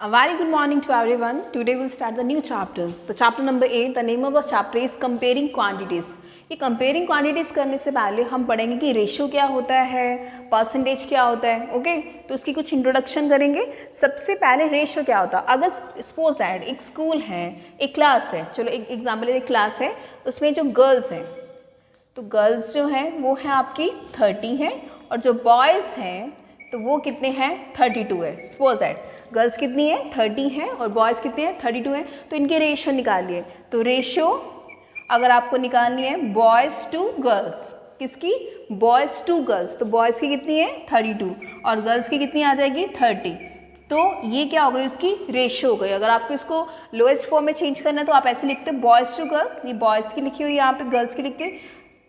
A very good morning to everyone. Today we'll start the new chapter. The chapter number 8. The name of the chapter is comparing quantities. ये comparing quantities करने से पहले हम पढ़ेंगे कि ratio क्या होता है, परसेंटेज क्या होता है. ओके तो उसकी कुछ इंट्रोडक्शन करेंगे. सबसे पहले रेशियो क्या होता है. अगर सपोज दैट एक स्कूल है, एक क्लास है, चलो एक एग्जाम्पल एक क्लास है, उसमें जो गर्ल्स हैं तो गर्ल्स जो हैं वो है आपकी 30 हैं और जो बॉयज़ हैं तो वो कितने हैं 32 है. सपोज दैट गर्ल्स कितनी है 30 है और बॉयज़ कितने हैं 32 हैं. तो इनके रेशियो निकालिए. तो रेशियो अगर आपको निकालनी है बॉयज़ टू गर्ल्स, किसकी बॉयज़ टू गर्ल्स, तो बॉयज़ की कितनी है 32 और गर्ल्स की कितनी आ जाएगी 30. तो ये क्या हो गई उसकी रेशियो हो गई. अगर आपको इसको लोएस्ट फॉर्म में चेंज करना है तो आप ऐसे लिखते हैं बॉयज़ टू गर्ल, ये बॉयज़ की लिखी हुई यहाँ पे गर्ल्स की लिखते.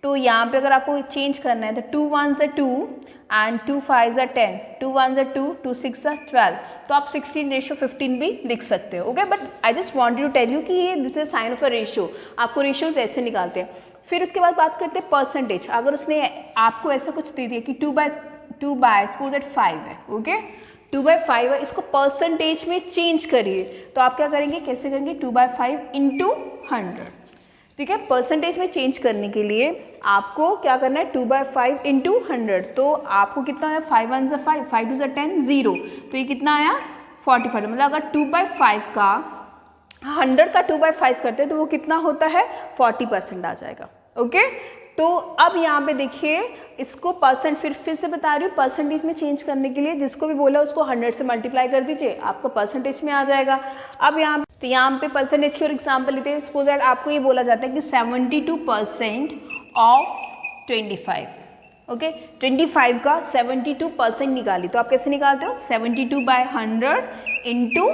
तो यहाँ पे अगर आपको चेंज करना है तो 2 1s are 2 and 2 5s are 10, 2 1s are 2, 2 6s are 12. तो आप 16:15 भी लिख सकते हो. Okay but I just wanted to tell you कि ये this is sign of a ratio. आपको रेशियोज ऐसे निकालते हैं. फिर उसके बाद बात करते हैं परसेंटेज. अगर उसने आपको ऐसा कुछ दे दिया कि 2 बाय सपोज दैट 5 है. ओके 2/5 है, इसको परसेंटेज में चेंज करिए. तो आप क्या करेंगे, कैसे करेंगे 2/5 × 100. ठीक है, परसेंटेज में चेंज करने के लिए आपको क्या करना है 2/5 × 100. तो आपको कितना आया 5 1s are 5, 5 2s are 10, 0. तो ये कितना आया 45. मतलब अगर 2/5 का 100 का 2/5 करते हैं तो वो कितना होता है 40% आ जाएगा. ओके तो अब यहाँ पे देखिए इसको परसेंट फिर से बता रही हूँ, परसेंटेज में चेंज करने के लिए जिसको भी बोला उसको 100 से मल्टीप्लाई कर दीजिए, आपको परसेंटेज में आ जाएगा. अब यहाँ पे परसेंटेज की और एग्जाम्पल लेते हैं. सपोज दैट आपको ये बोला जाता है कि 72% ऑफ 25. ओके 25 का 72% निकाली. तो आप कैसे निकालते हो 72/100 ×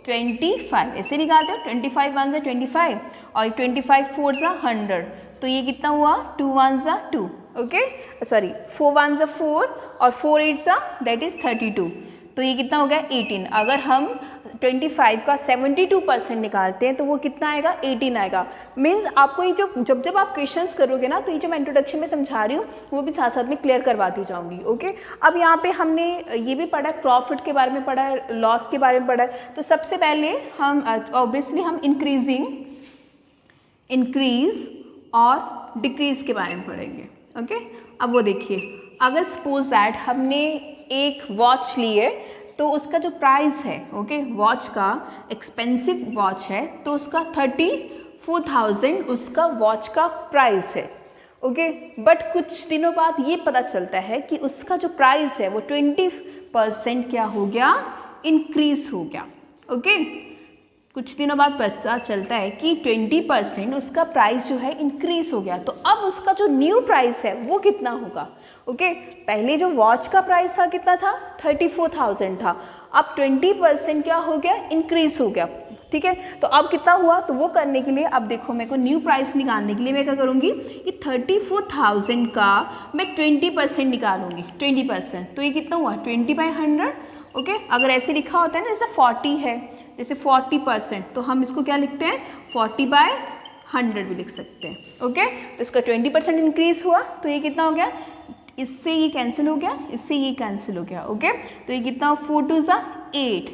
25 ऐसे निकालते हो. 25 1s are 25 और 25 4s are 100. तो ये कितना हुआ 2 1s are 2. Okay sorry 4 1s are 4 और 4 8s are दैट इज 32. तो ये कितना हो गया 18. अगर हम 25 का 72% निकालते हैं तो वो कितना आएगा 18 आएगा. मीन्स आपको ये जो जब आप क्वेश्चंस करोगे ना तो ये जो मैं इंट्रोडक्शन में समझा रही हूँ वो भी साथ साथ में क्लियर करवाती जाऊँगी. ओके अब यहाँ पे हमने ये भी पढ़ा है, प्रॉफिट के बारे में पढ़ा है, लॉस के बारे में पढ़ा है. तो सबसे पहले हम ऑब्वियसली हम इंक्रीज और डिक्रीज के बारे में पढ़ेंगे. ओके अब वो देखिए, अगर सपोज दैट हमने एक वॉच ली है तो उसका जो प्राइस है ओके वॉच का एक्सपेंसिव वॉच है तो उसका 34,000 उसका वॉच का प्राइस है. ओके बट कुछ दिनों बाद ये पता चलता है कि उसका जो प्राइस है वो 20% क्या हो गया इंक्रीज हो गया. ओके कुछ दिनों बाद पता चलता है कि 20% उसका प्राइस जो है इंक्रीज हो गया. तो अब उसका जो न्यू प्राइस है वो कितना होगा. ओके पहले जो वॉच का प्राइस था कितना था 34,000 था. अब 20% क्या हो गया इंक्रीज हो गया. ठीक है तो अब कितना हुआ, तो वो करने के लिए अब देखो मेरे को न्यू प्राइस निकालने के लिए मैं क्या करूँगी, ये 34,000 का मैं 20% निकालूंगी 20%. तो ये कितना हुआ 20/100. ओके अगर ऐसे लिखा होता है ना जैसे 40 है, जैसे 40% तो हम इसको क्या लिखते हैं 40/100 भी लिख सकते हैं. ओके तो इसका 20% इंक्रीज हुआ तो ये कितना हो गया, इससे ये कैंसिल हो गया, इससे ये कैंसिल हो गया. ओके तो ये कितना 4 2s are 8,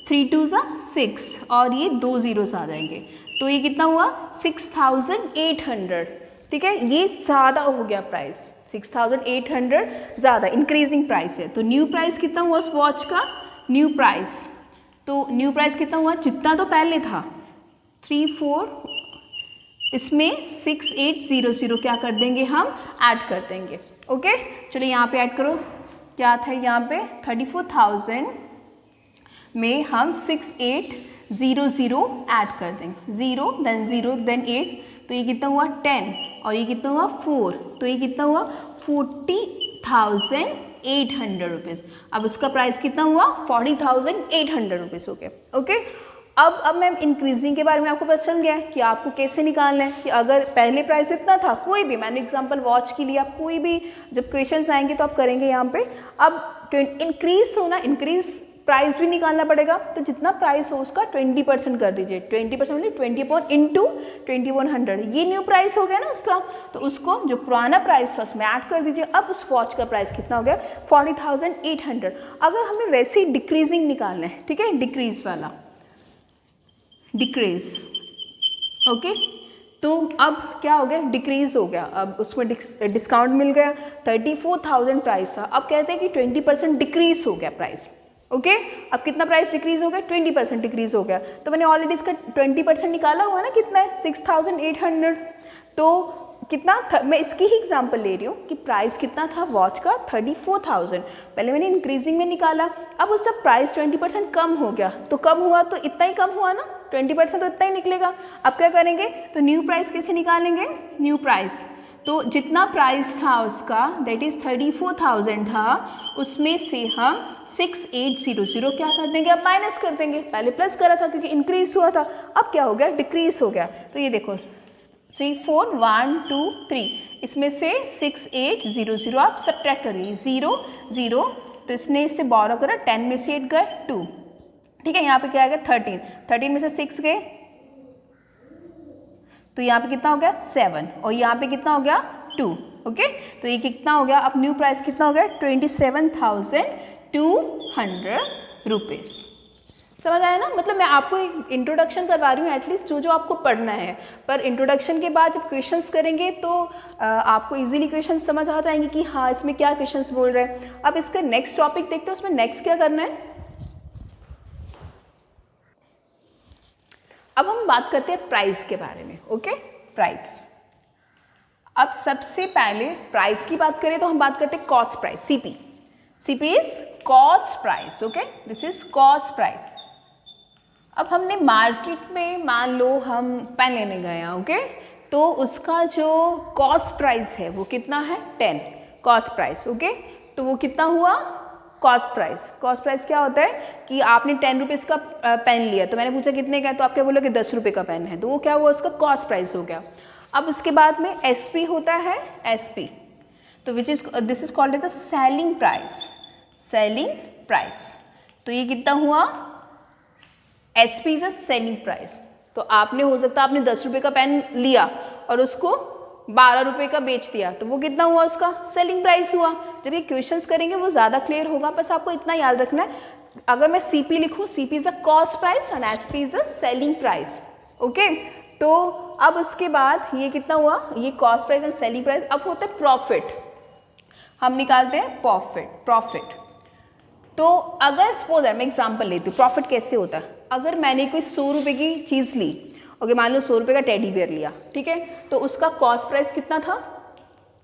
3 2s are 6 और ये 2 zeros आ जाएंगे. तो ये कितना हुआ 6,800. ठीक है ये ज़्यादा हो गया प्राइस, 6,800 ज़्यादा इंक्रीजिंग प्राइस है. तो न्यू प्राइस कितना हुआ उस वॉच का न्यू प्राइस, तो न्यू प्राइस कितना हुआ जितना तो पहले था 34, इसमें 6800 क्या कर देंगे हम ऐड कर देंगे. ओके चलो यहाँ पे ऐड करो, क्या था यहाँ पे 34,000 में हम 6800 ऐड कर देंगे. 0 then 8 तो ये कितना हुआ 10 और ये कितना हुआ 4. तो ये कितना हुआ 40,800 रुपीज़. अब उसका प्राइस कितना हुआ 40,800 रुपीज़ हो गया. ओके अब मैम इंक्रीजिंग के बारे में आपको पता चल गया है कि आपको कैसे निकालना है. कि अगर पहले प्राइस इतना था, कोई भी मैंने एग्जांपल वॉच के लिए, आप कोई भी जब क्वेश्चंस आएंगे तो आप करेंगे यहाँ पे. अब इंक्रीज तो ना, इंक्रीज प्राइस भी निकालना पड़ेगा, तो जितना प्राइस हो उसका 20% कर दीजिए। 20% मतलब 20 इंटू 2100, ये न्यू प्राइस हो गया ना उसका, तो उसको जो पुराना प्राइस था उसमें ऐड कर दीजिए। अब उस वॉच का प्राइस कितना हो गया 40,800। अगर हमें वैसे ही डिक्रीजिंग निकालना है, ठीक है, डिक्रीज वाला, डिक्रीज, ओके, तो अब क्या हो गया, डिक्रीज हो गया, अब उसमें डिस्काउंट मिल गया, 34,000 प्राइस था, अब कहते हैं कि 20% डिक्रीज हो गया प्राइस, ओके। अब कितना प्राइस डिक्रीज हो गया, 20% डिक्रीज हो गया, तो मैंने ऑलरेडी इसका 20% निकाला हुआ ना, कितना है 6,800, तो कितना मैं इसकी ही एग्जांपल ले रही हूँ कि प्राइस कितना था वॉच का 34,000, पहले मैंने इंक्रीजिंग में निकाला, अब उसका प्राइस 20% कम हो गया, तो कम हुआ तो इतना ही कम हुआ ना, 20% तो इतना ही निकलेगा। अब क्या करेंगे, तो न्यू प्राइस कैसे निकालेंगे, न्यू प्राइस, तो जितना प्राइस था उसका दैट इज़ 34,000 था, उसमें से हम 6800 क्या कर देंगे, अब माइनस कर देंगे, पहले प्लस करा था क्योंकि इंक्रीज हुआ था, अब क्या हो गया, डिक्रीज हो गया। तो ये देखो 3 4 1 2 3, इसमें से 6800 आप सब्ट्रैक्ट करिए, 0 0, तो इसने इससे बोरो करा, 10 में से 8 गए 2, ठीक है, यहाँ पे क्या आएगा 13, 13 में से 6 गए, तो यहाँ पे कितना हो गया 7, और यहाँ पे कितना हो गया 2, ओके, तो ये कितना हो गया, अब न्यू प्राइस कितना हो गया 27,200 रुपीज़। समझ आया ना, मतलब मैं आपको एक इंट्रोडक्शन करवा रही हूँ एटलीस्ट जो आपको पढ़ना है, पर इंट्रोडक्शन के बाद जब क्वेश्चंस करेंगे तो आपको इजीली क्वेश्चंस समझ आ जाएंगे कि हाँ इसमें क्या क्वेश्चंस बोल रहे हैं। अब इसका नेक्स्ट टॉपिक देखते हैं, उसमें नेक्स्ट क्या करना है। अब हम बात करते हैं प्राइस के बारे में, ओके, प्राइस। अब सबसे पहले प्राइस की बात करें तो हम बात करते हैं cost price, CP. CP is cost price, okay, this is cost price. अब हमने मार्केट में मान लो हम पेन लेने गए हैं, ओके, तो उसका जो कॉस्ट प्राइस है वो कितना है 10 कॉस्ट प्राइस, ओके, तो वो कितना हुआ कॉस्ट प्राइस। कॉस्ट प्राइस क्या होता है कि आपने 10 रुपीज़ का पेन लिया, तो मैंने पूछा कितने का है, तो आप क्या बोलोगे 10 रुपये का पेन है, तो वो क्या हुआ उसका कॉस्ट प्राइस हो गया। अब उसके बाद में एसपी होता है, एसपी, तो which is this is called as a selling price, selling price, तो ये कितना हुआ SP is a selling price. तो आपने हो सकता है आपने 10 रुपये का पेन लिया और उसको 12 रुपये का बेच दिया, तो वो कितना हुआ उसका सेलिंग प्राइस हुआ। जब ये क्वेश्चंस करेंगे वो ज़्यादा क्लियर होगा, बस आपको इतना याद रखना है, अगर मैं सीपी लिखूँ, CP is a cost price and SP is a selling price, okay. तो अब उसके बाद ये कितना हुआ, ये cost price and selling price. अब होता है प्रॉफिट, हम निकालते हैं प्रॉफिट, प्रॉफिट। तो अगर सपोज मैं एग्जांपल लेती हूँ प्रॉफिट कैसे होता है, अगर मैंने कोई 100 रुपये की चीज़ ली, ओके, मान लो 100 रुपये का टेडी बेयर लिया, ठीक है, तो उसका कॉस्ट प्राइस कितना था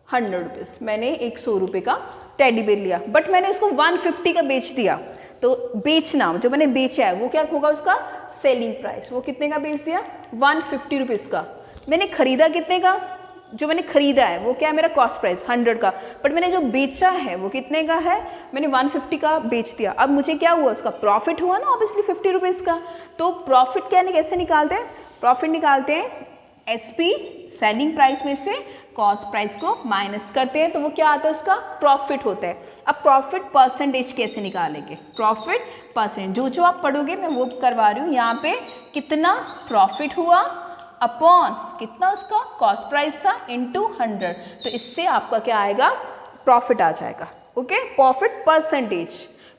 100 रुपीज़, मैंने एक 100 रुपये का टेडी बेयर लिया, बट मैंने उसको 150 का बेच दिया, तो बेचना जो मैंने बेचा है वो क्या होगा उसका सेलिंग प्राइस। वो कितने का बेच दिया 150 रुपीज़ का, मैंने खरीदा कितने का, जो मैंने खरीदा है वो क्या है मेरा कॉस्ट प्राइस 100 का, बट मैंने जो बेचा है वो कितने का है, मैंने 150 का बेच दिया। अब मुझे क्या हुआ उसका प्रॉफिट हुआ ना ऑब्वियसली 50 रुपीज़ का। तो प्रॉफिट क्या नहीं कैसे निकालते हैं, प्रॉफिट निकालते हैं एसपी सेलिंग प्राइस में से कॉस्ट प्राइस को माइनस करते हैं, तो वो क्या आता है उसका प्रॉफिट होता है। अब प्रॉफिट परसेंटेज कैसे निकालेंगे, प्रॉफिट परसेंट जो आप पढ़ोगे मैं वो करवा रही हूँ। यहाँ पे कितना प्रॉफिट हुआ अपॉन कितना उसका कॉस्ट प्राइस था इनटू 100, तो इससे आपका क्या आएगा प्रॉफिट आ जाएगा, ओके। प्रॉफिट परसेंटेज,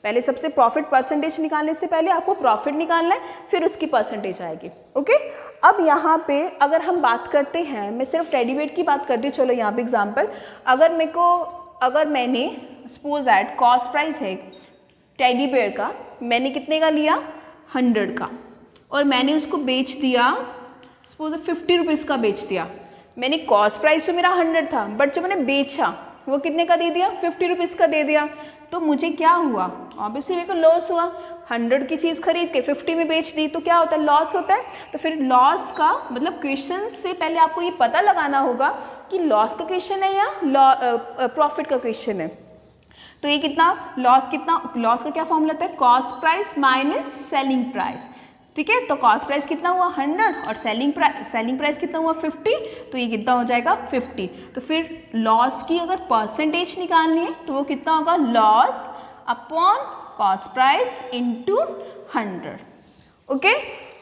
पहले सबसे प्रॉफिट परसेंटेज निकालने से पहले आपको प्रॉफिट निकालना है, फिर उसकी परसेंटेज आएगी, ओके। अब यहाँ पे अगर हम बात करते हैं, मैं सिर्फ टेडी बेयर की बात करती हूँ, चलो यहाँ पे एग्जांपल, अगर मैंने सपोज दैट कॉस्ट प्राइस है टेडी बेयर का, मैंने कितने का लिया 100 का, और मैंने उसको बेच दिया सपोज 50 रुपीज़ का बेच दिया। मैंने कॉस्ट प्राइस तो मेरा 100 था, बट जो मैंने बेचा वो कितने का दे दिया 50 रुपीज़ का दे दिया, तो मुझे क्या हुआ ऑब्वियसली मेरे को लॉस हुआ। 100 की चीज़ खरीद के 50 में बेच दी तो क्या होता है लॉस होता है। तो फिर लॉस का मतलब क्वेश्चन से पहले आपको ये पता लगाना होगा कि लॉस का क्वेश्चन है या प्रॉफिट का क्वेश्चन है। तो ये कितना लॉस का क्या फॉर्मूला होता है cost price minus selling price, ठीक है। तो कॉस्ट प्राइस कितना हुआ 100 और सेलिंग प्राइस कितना हुआ 50, तो ये कितना हो जाएगा 50। तो फिर लॉस की अगर परसेंटेज निकालनी है तो वो कितना होगा loss upon cost price into 100। Okay,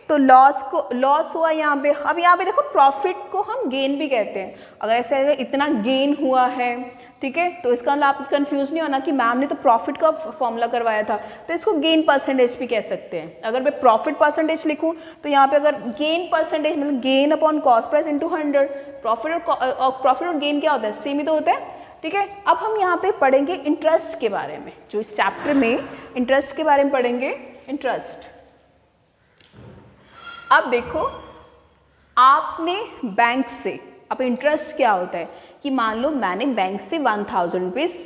तो लॉस हुआ यहाँ पे। अब यहाँ पे देखो प्रॉफिट को हम गेन भी कहते हैं। अगर ऐसे अगर इतना गेन हुआ है, ठीक है, तो इसका मतलब आप कंफ्यूज नहीं होना कि मैम ने तो प्रॉफिट का फॉर्मूला करवाया था, तो इसको गेन परसेंटेज भी कह सकते हैं। अगर मैं प्रॉफिट परसेंटेज लिखूँ तो यहाँ पे अगर गेन परसेंटेज मतलब gain upon cost price into 100, profit और गेन क्या होता है, सेम ही तो होता है, ठीक है। अब हम यहाँ पे पढ़ेंगे इंटरेस्ट के बारे में, जो इस चैप्टर में इंटरेस्ट के बारे में पढ़ेंगे। इंटरेस्ट, अब देखो आपने बैंक से, अब इंटरेस्ट क्या होता है कि मान लो मैंने बैंक से 1000 रुपीज़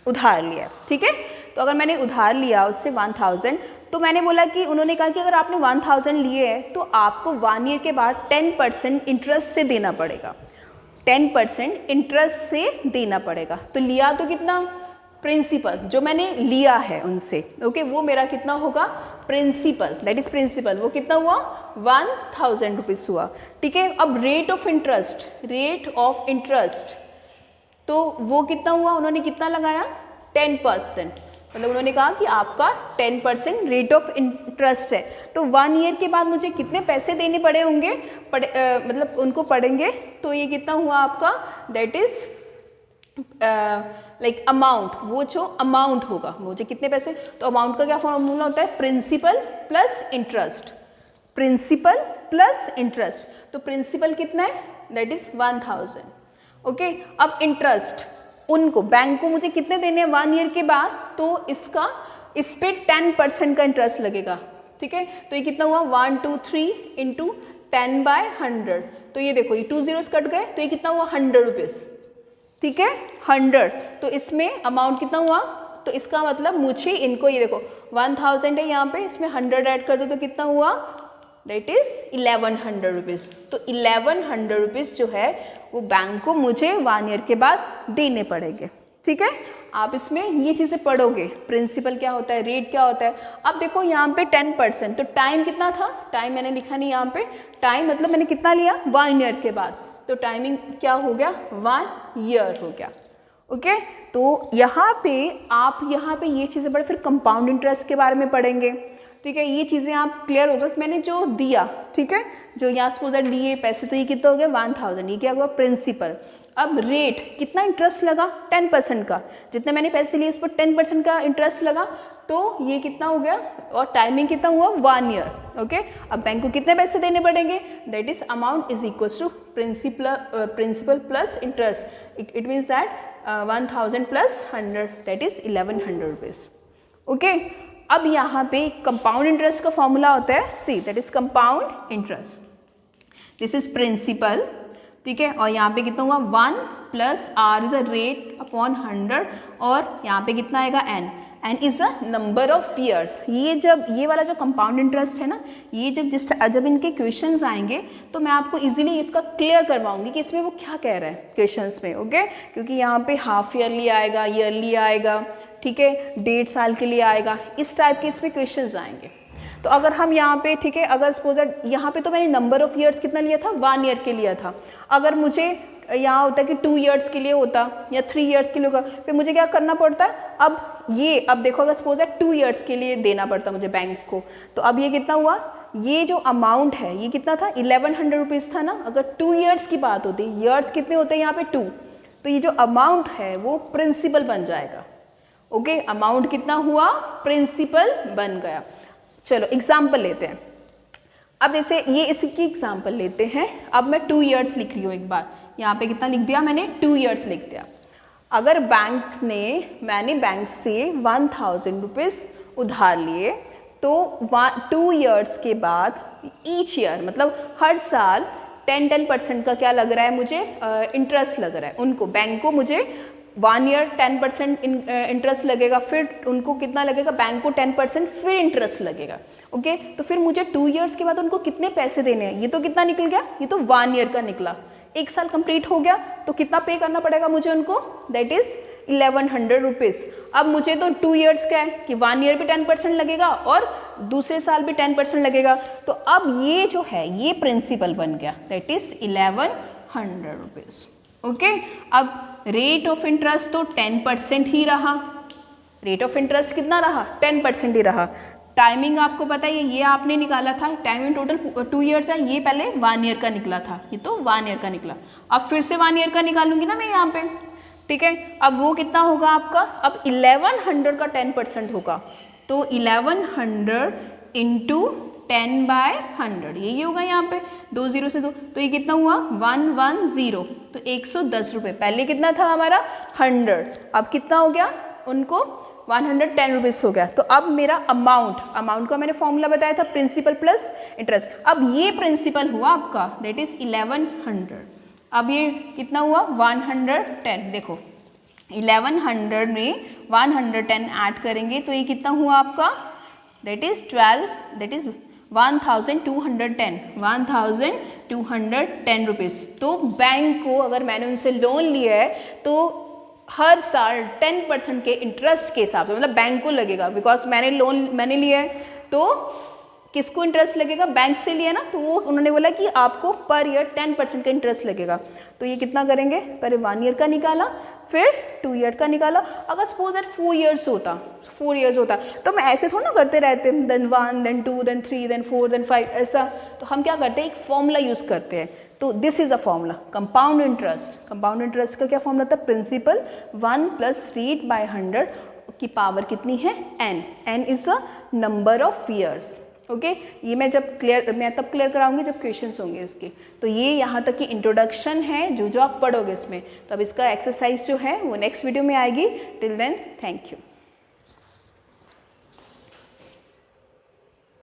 उधार लिया, ठीक है। तो अगर मैंने उधार लिया उससे 1000, तो मैंने बोला कि उन्होंने कहा कि अगर आपने 1000 लिए हैं तो आपको 1 ईयर के बाद 10% इंटरेस्ट से देना पड़ेगा, 10% इंटरेस्ट से देना पड़ेगा। तो लिया तो कितना, प्रिंसिपल जो मैंने लिया है उनसे, ओके, वो मेरा कितना होगा, प्रिंसिपल, दैट इज प्रिंसिपल, वो कितना हुआ, 1000 रुपीज़ हुआ, ठीक है। अब रेट ऑफ इंटरेस्ट, तो वो कितना हुआ, उन्होंने कितना लगाया, 10%, मतलब उन्होंने कहा कि आपका 10% रेट ऑफ इंटरेस्ट है। तो 1 ईयर के बाद मुझे कितने पैसे देने पड़े होंगे, मतलब उनको पड़ेंगे, तो ये कितना हुआ आपका, दैट इज लाइक अमाउंट, वो जो अमाउंट होगा वो जो कितने पैसे, तो अमाउंट का क्या फॉर्मूला होता है, principal plus interest, principal plus interest. तो प्रिंसिपल कितना है, दैट इज 1000, ओके। अब इंटरेस्ट उनको बैंक को मुझे कितने देने हैं 1 ईयर के बाद, तो इस पे 10% का इंटरेस्ट लगेगा, ठीक है। तो ये कितना हुआ, 1 2 3 इंटू 10/100, तो ये देखो ये 2 zeros कट गए, तो ये कितना हुआ, 100 रुपीज़, ठीक है, 100। तो इसमें अमाउंट कितना हुआ, तो इसका मतलब मुझे इनको, ये देखो 1000 है यहाँ पे, इसमें 100 ऐड कर दो तो कितना हुआ, दैट इज 1100 रुपीज़। तो 1100 रुपीज़ जो है वो बैंक को मुझे 1 ईयर के बाद देने पड़ेंगे, ठीक है। आप इसमें ये चीज़ें पढ़ोगे, प्रिंसिपल क्या होता है, रेट क्या होता है। अब देखो यहाँ पे 10%, तो टाइम कितना था, टाइम मैंने लिखा नहीं यहाँ पे, टाइम मतलब मैंने कितना लिया, 1 ईयर के बाद, तो टाइमिंग क्या हो गया, 1 ईयर हो गया, ओके। तो यहाँ पे आप ये चीज़ें पढ़े, फिर कंपाउंड इंटरेस्ट के बारे में पढ़ेंगे, ठीक है। ये चीज़ें आप क्लियर होगा कि मैंने जो दिया, ठीक है, जो यहाँ सपोज लिए पैसे, तो ये कितना हो गया, 1000, ये क्या हुआ, प्रिंसिपल। अब रेट कितना इंटरेस्ट लगा, 10% का, जितने मैंने पैसे लिए उस पर 10% का इंटरेस्ट लगा, तो ये कितना हो गया, और टाइमिंग कितना हुआ, 1 ईयर, ओके। अब बैंक को कितने पैसे देने पड़ेंगे, that is amount is equals to principal plus interest, it means that 1000 plus 100, that is 1100 rupees, okay. अब यहाँ पे कंपाउंड इंटरेस्ट का फॉर्मूला होता है, see that is compound interest, this is principal, ठीक है, और यहाँ पे कितना हुआ, 1 plus R is a rate upon 100, और यहाँ पे कितना आएगा, N is a number of years. ये वाला जो कंपाउंड इंटरेस्ट है ना, ये जब इनके क्वेश्चंस आएंगे तो मैं आपको इजीली इसका क्लियर करवाऊंगी कि इसमें वो क्या कह रहा है क्वेश्चंस में, ओके। क्योंकि यहाँ पे हाफ ईयरली आएगा, ईयरली आएगा, ठीक है, 1.5 साल के लिए आएगा, इस टाइप के इसमें क्वेश्चंस आएंगे। तो अगर हम यहाँ पे, ठीक है, अगर सपोज यहाँ पे तो मैंने नंबर ऑफ ईयर्स कितना लिया था, 1 ईयर के लिया था। अगर मुझे यहाँ होता कि 2 ईयर्स के लिए होता या 3 ईयर्स के लिए होगा, फिर मुझे क्या करना पड़ता है, अब देखो अगर सपोज 2 ईयर्स के लिए देना पड़ता मुझे बैंक को, तो अब ये कितना हुआ, ये जो अमाउंट है ये कितना था, 1100 रुपीज़ था ना। अगर 2 ईयर्स की बात होती, ईयर्स कितने होते हैं यहाँ पे 2, तो ये जो अमाउंट है वो प्रिंसिपल बन जाएगा, ओके। अमाउंट कितना हुआ, प्रिंसिपल बन गया। चलो एग्जाम्पल लेते हैं। अब जैसे ये इसकी एग्जाम्पल लेते हैं। अब मैं 2 ईयर्स लिख रही हूँ, एक बार यहाँ पे कितना लिख दिया मैंने, 2 ईयर्स लिख दिया। अगर मैंने बैंक से 1000 रुपीज़ उधार लिए, तो 2 ईयर्स के बाद ईच ईयर मतलब हर साल 10% का क्या लग रहा है मुझे, इंटरेस्ट लग रहा है उनको, बैंक को मुझे 1 ईयर 10% इंटरेस्ट लगेगा, फिर उनको कितना लगेगा, बैंक को 10% फिर इंटरेस्ट लगेगा, ओके। तो फिर मुझे 2 ईयर्स के बाद उनको कितने पैसे देने हैं, ये तो कितना निकल गया, ये तो 1 ईयर का निकला, 1 साल कंप्लीट हो गया, तो कितना पे करना पड़ेगा मुझे उनको, दैट इज 1100 रुपीज़। अब मुझे तो 2 ईयर्स का है कि 1 ईयर भी 10% लगेगा और दूसरे साल भी 10% लगेगा, तो अब ये जो है ये प्रिंसिपल बन गया, दैट इज 1100 रुपीज़, ओके। अब रेट ऑफ इंटरेस्ट तो 10% ही रहा, रेट ऑफ इंटरेस्ट कितना रहा, 10% ही रहा। टाइमिंग आपको पता है, ये आपने निकाला था, टाइमिंग टोटल 2 ईयर्स है, ये पहले 1 ईयर का निकला था, ये तो 1 ईयर का निकला। अब फिर से 1 ईयर का निकालूंगी ना मैं यहाँ पे, ठीक है। अब वो कितना होगा आपका, अब 1100 का 10% होगा, तो 1100 इंटू 10/100, यही होगा यहाँ पे, 2 0 से 2, तो ये कितना हुआ 110, तो 110 रुपये। पहले कितना था हमारा 100, अब कितना हो गया उनको 110 रुपीज़ हो गया। तो अब मेरा अमाउंट का मैंने फॉर्मूला बताया था, प्रिंसिपल प्लस इंटरेस्ट। अब ये प्रिंसिपल हुआ आपका, दैट इज 1100। अब ये कितना हुआ 110, देखो 1100 में 110 ऐड करेंगे तो ये कितना हुआ आपका, दैट इज 1210 रुपीज़। तो बैंक को, अगर मैंने उनसे लोन लिया है तो हर साल 10% के इंटरेस्ट के हिसाब से, मतलब बैंक को लगेगा, बिकॉज मैंने लिया है तो किसको इंटरेस्ट लगेगा, बैंक से लिया ना, तो वो उन्होंने बोला कि आपको पर ईयर 10% का इंटरेस्ट लगेगा। तो ये कितना करेंगे, पहले 1 ईयर का निकाला, फिर 2 ईयर का निकाला। अगर सपोज दैट 4 ईयर्स होता तो मैं ऐसे थोड़ा ना करते रहते, then 1 then 2 then 3 then 4 then 5 ऐसा। तो हम क्या करते हैं, एक फॉर्मूला यूज़ करते हैं। तो this is a formula, compound interest का क्या फॉर्मूला था, प्रिंसिपल 1 + rate/100 की पावर कितनी है, n is a number of years. Okay, ये मैं तब क्लियर कराऊंगी जब क्वेश्चंस होंगे इसके। तो ये यहाँ तक की इंट्रोडक्शन है जो आप पढ़ोगे इसमें। तो अब इसका एक्सरसाइज जो है वो नेक्स्ट वीडियो में आएगी। Till then thank you.